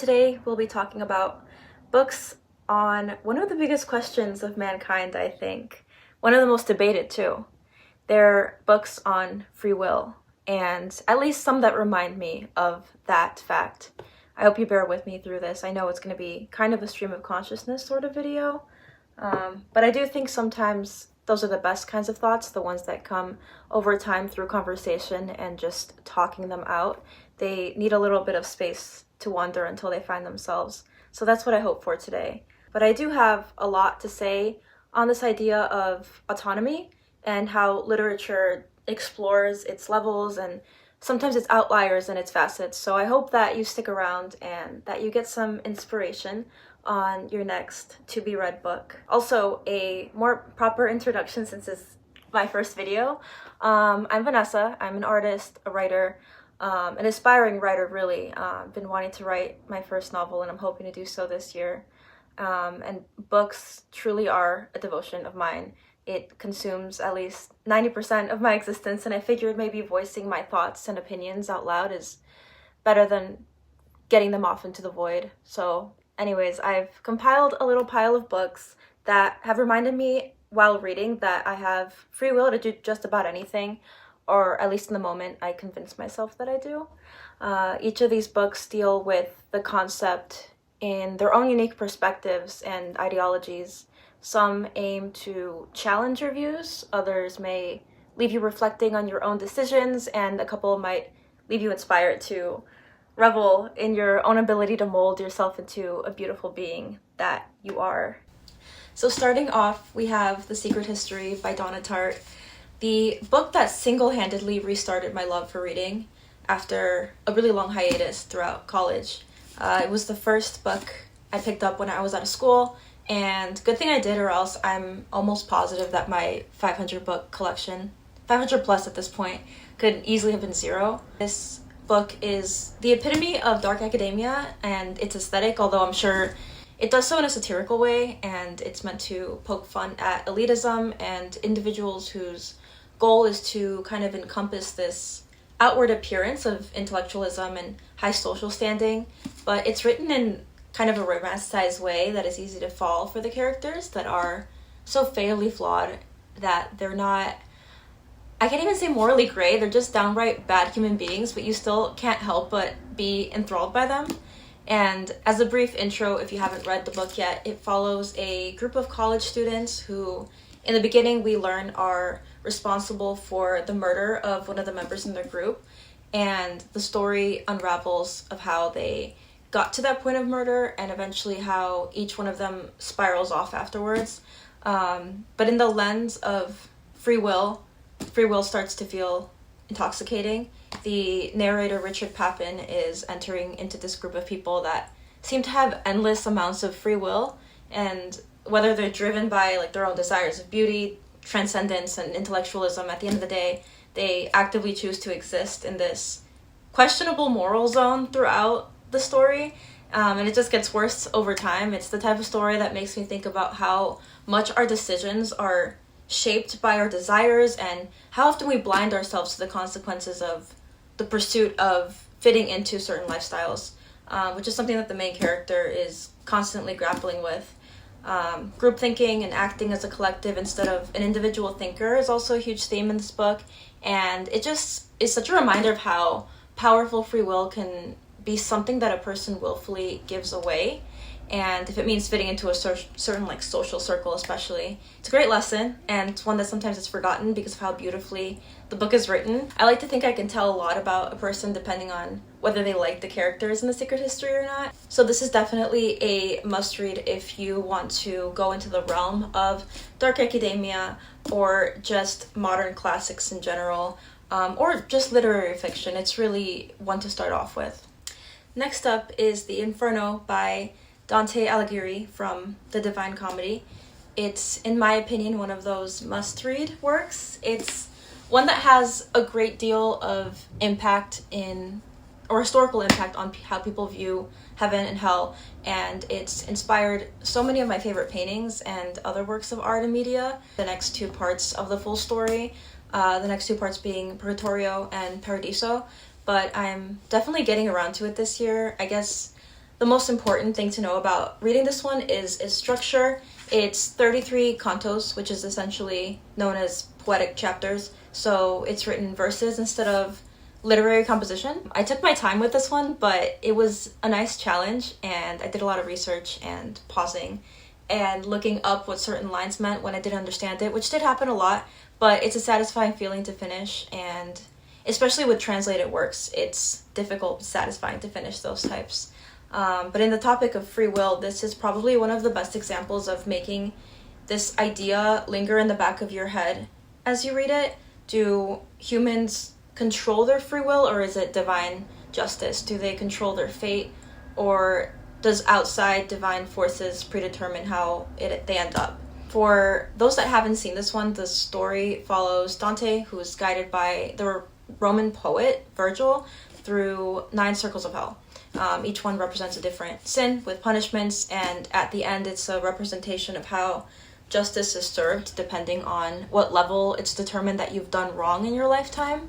Today we'll be talking about books on one of the biggest questions of mankind, I think. One of the most debated too. They're books on free will, and at least some that remind me of that fact. I hope you bear with me through this. I know it's going to be kind of a stream of consciousness sort of video, but I do think sometimes those are the best kinds of thoughts, the ones that come over time through conversation and just talking them out. They need a little bit of space to wander until they find themselves. So that's what I hope for today. But I do have a lot to say on this idea of autonomy and how literature explores its levels and sometimes its outliers and its facets. So I hope that you stick around and that you get some inspiration on your next to-be-read book. Also, a more proper introduction since it's my first video. I'm Vanessa. I'm an artist, a writer, an aspiring writer, really. I've been wanting to write my first novel, and I'm hoping to do so this year. And books truly are a devotion of mine. It consumes at least 90% of my existence, and I figured maybe voicing my thoughts and opinions out loud is better than getting them off into the void. So anyways, I've compiled a little pile of books that have reminded me while reading that I have free will to do just about anything, or at least in the moment I convince myself that I do. Each of these books deal with the concept in their own unique perspectives and ideologies. Some aim to challenge your views, others may leave you reflecting on your own decisions, and a couple might leave you inspired to revel in your own ability to mold yourself into a beautiful being that you are. So starting off, we have The Secret History by Donna Tartt, the book that single-handedly restarted my love for reading after a really long hiatus throughout college. It was the first book I picked up when I was out of school, and good thing I did, or else I'm almost positive that my 500 book collection, 500 plus at this point, could easily have been zero. This book is the epitome of dark academia and its aesthetic, although I'm sure it does so in a satirical way, and it's meant to poke fun at elitism and individuals whose goal is to kind of encompass this outward appearance of intellectualism and high social standing, but it's written in kind of a romanticized way that is easy to fall for the characters that are so fatally flawed that they're not, I can't even say morally gray, they're just downright bad human beings, but you still can't help but be enthralled by them. And as a brief intro, if you haven't read the book yet, it follows a group of college students who, in the beginning, we learn are responsible for the murder of one of the members in their group, and the story unravels of how they got to that point of murder and eventually how each one of them spirals off afterwards. But in the lens of free will starts to feel intoxicating. The narrator, Richard Papin, is entering into this group of people that seem to have endless amounts of free will, and whether they're driven by like their own desires of beauty, transcendence, and intellectualism, at the end of the day, they actively choose to exist in this questionable moral zone throughout the story, and it just gets worse over time. It's the type of story that makes me think about how much our decisions are shaped by our desires and how often we blind ourselves to the consequences of the pursuit of fitting into certain lifestyles, which is something that the main character is constantly grappling with. Group thinking and acting as a collective instead of an individual thinker is also a huge theme in this book, and it just is such a reminder of how powerful free will can be something that a person willfully gives away, and if it means fitting into a certain like social circle especially. It's a great lesson, and it's one that sometimes is forgotten because of how beautifully the book is written. I like to think I can tell a lot about a person depending on whether they like the characters in The Secret History or not. So this is definitely a must-read if you want to go into the realm of dark academia or just modern classics in general, or just literary fiction. It's really one to start off with. Next up is The Inferno by Dante Alighiri from The Divine Comedy. It's, in my opinion, one of those must-read works. It's one that has a great deal of impact or historical impact on how people view heaven and hell, and it's inspired so many of my favorite paintings and other works of art and media. The next two parts of the full story, the next two parts being Purgatorio and Paradiso, but I'm definitely getting around to it this year. I guess the most important thing to know about reading this one is its structure. It's 33 cantos, which is essentially known as poetic chapters. So it's written verses instead of literary composition. I took my time with this one, but it was a nice challenge, and I did a lot of research and pausing and looking up what certain lines meant when I didn't understand it, which did happen a lot, but it's a satisfying feeling to finish, and especially with translated works, it's difficult, satisfying to finish those types. But in the topic of free will, this is probably one of the best examples of making this idea linger in the back of your head as you read it. Do humans control their free will, or is it divine justice? Do they control their fate, or does outside divine forces predetermine how they end up? For those that haven't seen this one, the story follows Dante, who is guided by the Roman poet Virgil through 9 circles of hell. Each one represents a different sin with punishments, and at the end it's a representation of how justice is served depending on what level it's determined that you've done wrong in your lifetime.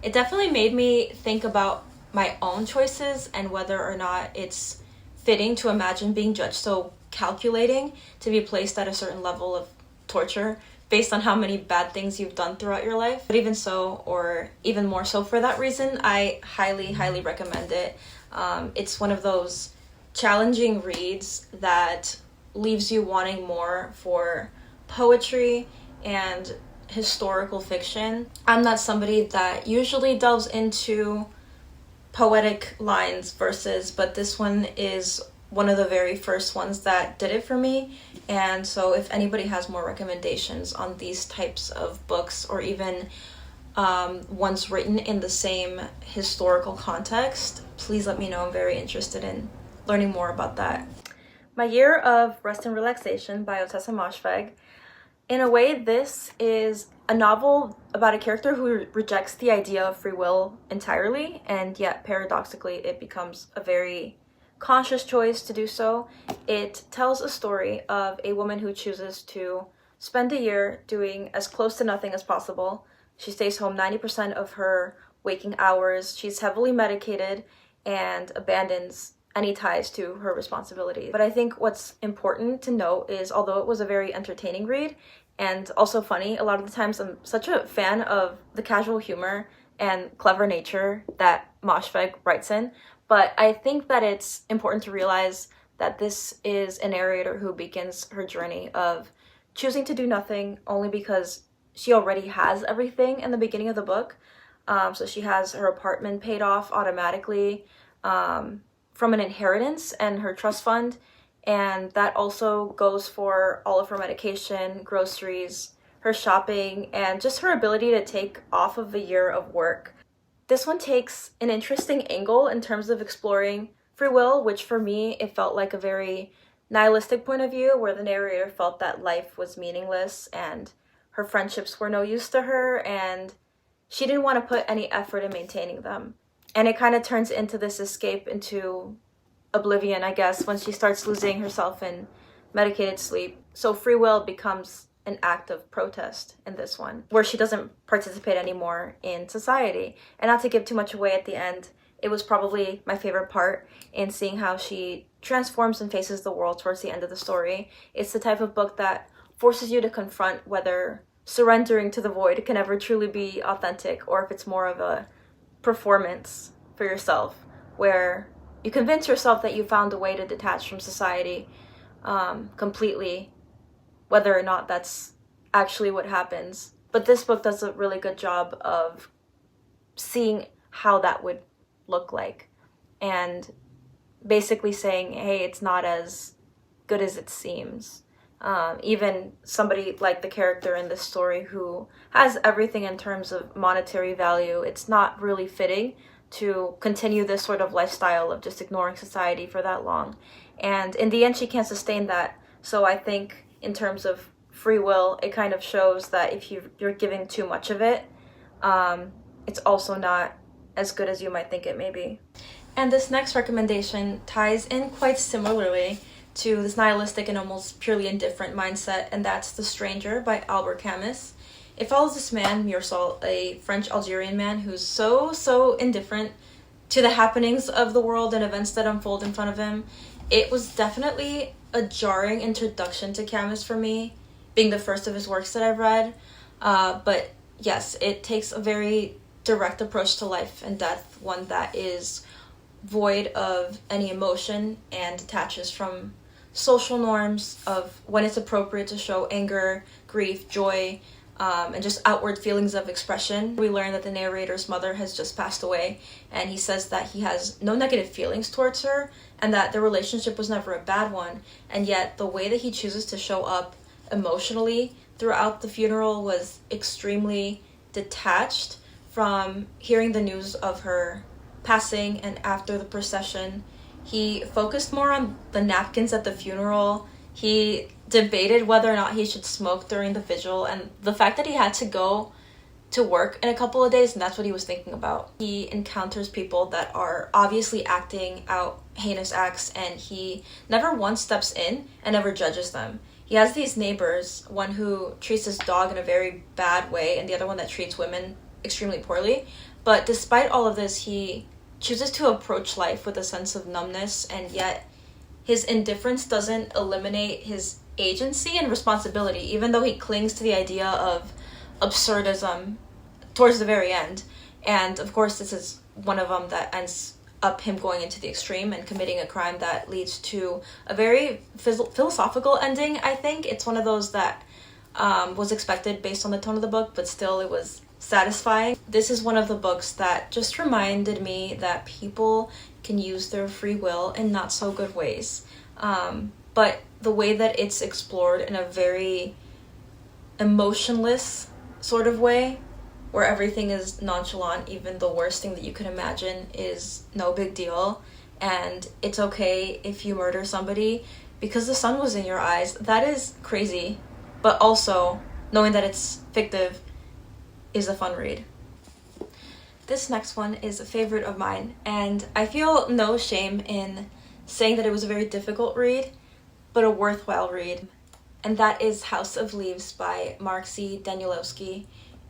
It definitely made me think about my own choices and whether or not it's fitting to imagine being judged so calculating, to be placed at a certain level of torture based on how many bad things you've done throughout your life. But even so, or even more so for that reason, I highly recommend it. It's one of those challenging reads that leaves you wanting more for poetry and historical fiction. I'm not somebody that usually delves into poetic lines, verses, but this one is one of the very first ones that did it for me. And so if anybody has more recommendations on these types of books, or even ones written in the same historical context, please let me know. I'm very interested in learning more about that. My Year of Rest and Relaxation by Ottessa Moshfegh. In a way, this is a novel about a character who rejects the idea of free will entirely, and yet paradoxically it becomes a very conscious choice to do so. It tells a story of a woman who chooses to spend a year doing as close to nothing as possible. She stays home 90% of her waking hours. She's heavily medicated and abandons any ties to her responsibilities. But I think what's important to note is, although it was a very entertaining read and also funny, a lot of the times I'm such a fan of the casual humor and clever nature that Moshfegh writes in, but I think that it's important to realize that this is a narrator who begins her journey of choosing to do nothing only because she already has everything in the beginning of the book. So she has her apartment paid off automatically from an inheritance and her trust fund, and that also goes for all of her medication, groceries, her shopping, and just her ability to take off of a year of work. This one takes an interesting angle in terms of exploring free will, which for me, it felt like a very nihilistic point of view, where the narrator felt that life was meaningless and her friendships were no use to her, and she didn't want to put any effort in maintaining them. And it kind of turns into this escape into oblivion, I guess, when she starts losing herself in medicated sleep. So free will becomes an act of protest in this one, where she doesn't participate anymore in society. And not to give too much away at the end, it was probably my favorite part in seeing how she transforms and faces the world towards the end of the story. It's the type of book that forces you to confront whether surrendering to the void can ever truly be authentic, or if it's more of a performance for yourself, where you convince yourself that you found a way to detach from society completely, whether or not that's actually what happens. But this book does a really good job of seeing how that would look like, and basically saying, hey, it's not as good as it seems. Even somebody like the character in this story who has everything in terms of monetary value, it's not really fitting to continue this sort of lifestyle of just ignoring society for that long. And in the end, she can't sustain that. So I think in terms of free will, it kind of shows that if you're giving too much of it, it's also not as good as you might think it may be. And this next recommendation ties in quite similarly to this nihilistic and almost purely indifferent mindset, and that's The Stranger by Albert Camus. It follows this man, Mursal, a French Algerian man who's so indifferent to the happenings of the world and events that unfold in front of him. It was definitely a jarring introduction to Camus for me, being the first of his works that I've read. But yes, it takes a very direct approach to life and death, one that is void of any emotion and detaches from social norms of when it's appropriate to show anger, grief, joy, and just outward feelings of expression. We learn that the narrator's mother has just passed away, and he says that he has no negative feelings towards her and that the relationship was never a bad one, and yet the way that he chooses to show up emotionally throughout the funeral was extremely detached from hearing the news of her passing. And after the procession, he focused more on the napkins at the funeral. He debated whether or not he should smoke during the vigil, and the fact that he had to go to work in a couple of days, and that's what he was thinking about. He encounters people that are obviously acting out heinous acts, and he never once steps in and never judges them. He has these neighbors, one who treats his dog in a very bad way and the other one that treats women extremely poorly. But despite all of this, he chooses to approach life with a sense of numbness, and yet his indifference doesn't eliminate his agency and responsibility, even though he clings to the idea of absurdism towards the very end. And of course, this is one of them that ends up him going into the extreme and committing a crime that leads to a very philosophical ending, I think. It's one of those that was expected based on the tone of the book, but still it was satisfying. This is one of the books that just reminded me that people can use their free will in not so good ways. But the way that it's explored in a very emotionless sort of way, where everything is nonchalant, even the worst thing that you can imagine is no big deal, and it's okay if you murder somebody because the sun was in your eyes. That is crazy, but also knowing that it's fictive is a fun read. This next one is a favorite of mine, and I feel no shame in saying that it was a very difficult read, but a worthwhile read, and that is House of Leaves by Mark C. Danielewski.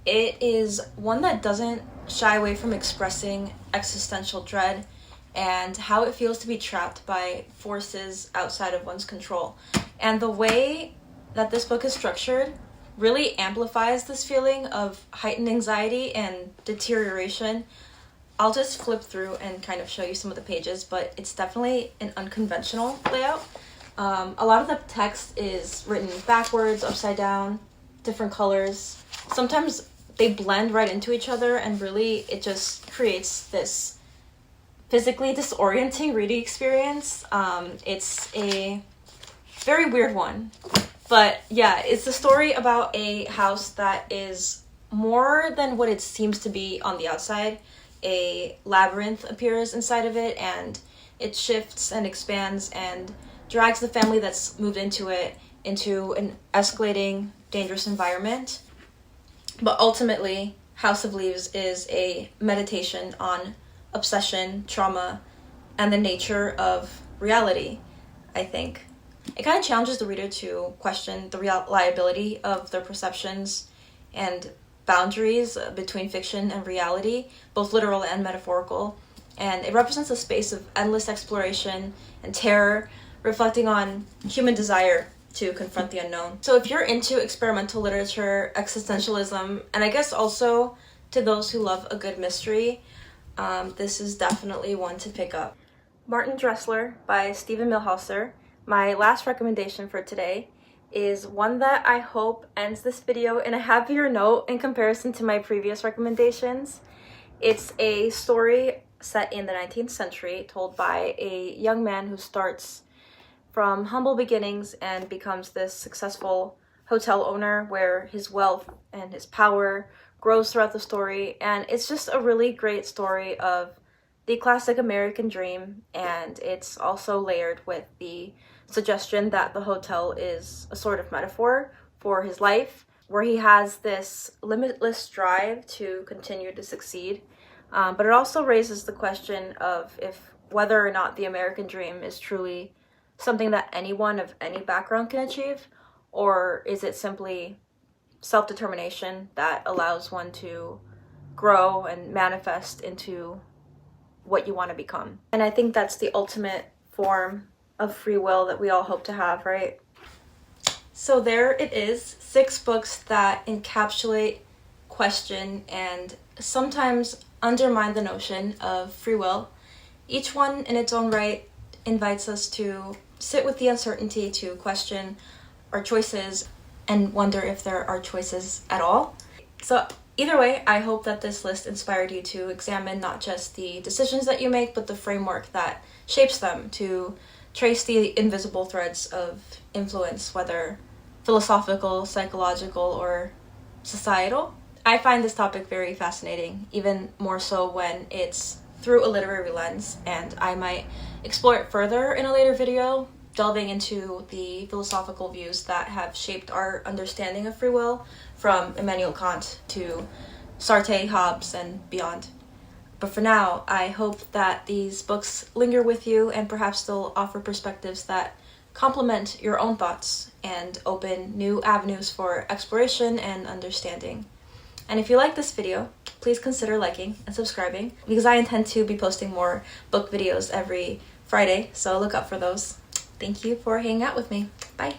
It is one that doesn't shy away from expressing existential dread and how it feels to be trapped by forces outside of one's control. And the way that this book is structured really amplifies this feeling of heightened anxiety and deterioration. I'll just flip through and kind of show you some of the pages, but it's definitely an unconventional layout. A lot of the text is written backwards, upside down, different colors. Sometimes they blend right into each other, and really it just creates this physically disorienting reading experience. It's a very weird one. But yeah, it's a story about a house that is more than what it seems to be on the outside. A labyrinth appears inside of it, and it shifts and expands and drags the family that's moved into it into an escalating, dangerous environment. But ultimately, House of Leaves is a meditation on obsession, trauma, and the nature of reality, I think. It kind of challenges the reader to question the reliability of their perceptions and boundaries between fiction and reality, both literal and metaphorical. And it represents a space of endless exploration and terror, reflecting on human desire to confront the unknown. So if you're into experimental literature, existentialism, and I guess also to those who love a good mystery, this is definitely one to pick up. Matin Dressler by Stephen Millhauser. My last recommendation for today is one that I hope ends this video in a happier note in comparison to my previous recommendations. It's a story set in the 19th century, told by a young man who starts from humble beginnings and becomes this successful hotel owner where his wealth and his power grows throughout the story. And it's just a really great story of the classic American dream, and it's also layered with the suggestion that the hotel is a sort of metaphor for his life, where he has this limitless drive to continue to succeed. But it also raises the question of whether or not the American dream is truly something that anyone of any background can achieve, or is it simply self-determination that allows one to grow and manifest into what you want to become. And I think that's the ultimate form of free will that we all hope to have, right? So there it is, 6 books that encapsulate, question, and sometimes undermine the notion of free will. Each one in its own right invites us to sit with the uncertainty, to question our choices and wonder if there are choices at all. So either way, I hope that this list inspired you to examine not just the decisions that you make, but the framework that shapes them, to trace the invisible threads of influence, whether philosophical, psychological, or societal. I find this topic very fascinating, even more so when it's through a literary lens, and I might explore it further in a later video, delving into the philosophical views that have shaped our understanding of free will, from Immanuel Kant to Sartre, Hobbes, and beyond. But for now, I hope that these books linger with you and perhaps they'll offer perspectives that complement your own thoughts and open new avenues for exploration and understanding. And if you like this video, please consider liking and subscribing, because I intend to be posting more book videos every Friday, so look out for those. Thank you for hanging out with me. Bye!